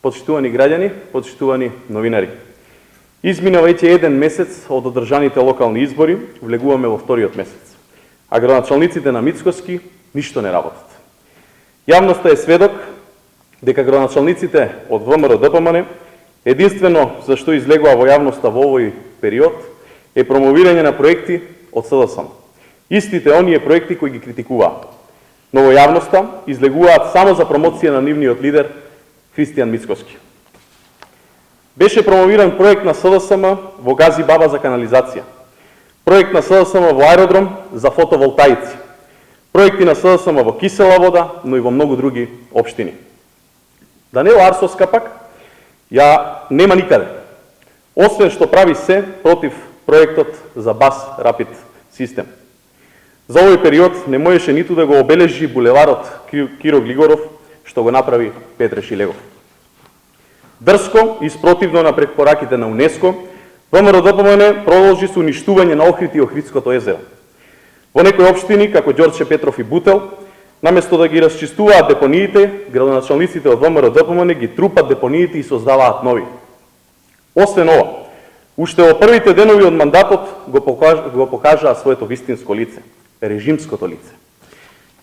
почитувани граѓани, почитувани новинари. Измина веќе еден месец од одржаните локални избори, влегуваме во вториот месец, а градоначалниците на Мицкоски ништо не работат. Јавноста е сведок дека градоначалниците од ВМРО-ДПМН единствено за што излегува во јавноста во овој период е промовирање на проекти од СДСМ. Истите оние проекти кои ги критикуваат. Но во јавноста излегуваат само за промоција на нивниот лидер Христијан Мицкоски. Беше промовиран проект на СДСМ во Гази Баба за канализација. Проект на СДСМ во аеродром за фотоволтаици. Проекти на СДСМ во Кисела вода, но и во многу други општини. Даниел Арсовска пак ја нема никаде. Освен што прави се против проектот за Бас Рапид систем. За овој период не можеше ниту да го обележи булеварот Киро Глигоров, што го направи Петре Шилегов. Дрско и спротивно на препораките на УНЕСКО, ВМРО-ДПМН продолжи со уништување на Охрид и Охридското езеро. Во некои општини, како Ѓорче Петров и Бутел, наместо да ги расчистуваат депониите, градоначалниците од ВМРО-ДПМН ги трупат депониите и создаваат нови. Освен ова, уште во првите денови од мандатот го покажаа своето вистинско лице, режимското лице.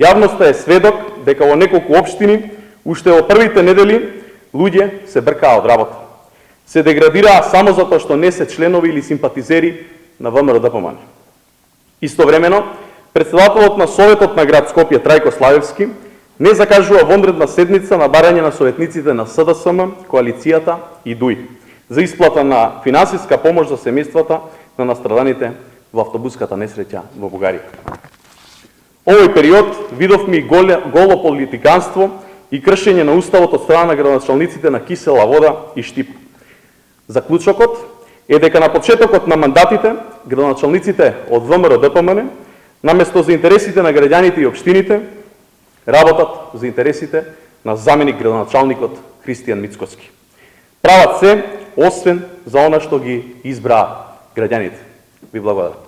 Јавноста е сведок дека во неколку општини, уште во првите недели, луѓе се бркаа од работа. Се деградираа само затоа што не се членови или симпатизери на ВМРО-ДПМН. Истовремено, председателот на Советот на град Скопје Трајко Славевски не закажува вонредна седница на барање на советниците на СДСМ, коалицијата и ДУИ за исплата на финансиска помош за семејствата на настраданите во автобуската несреќа во Бугарија. Овој период видовме и голо политиканство и кршење на уставот од страна на градоначалниците на Кисела вода и Штип. Заклучокот е дека на почетокот на мандатите градоначалниците од ВМРО-ДПМН наместо за интересите на граѓаните и општините работат за интересите на заменик градоначалникот Христијан Мицкоски. Прават се освен за она што ги избраа граѓаните. Ви благодарам.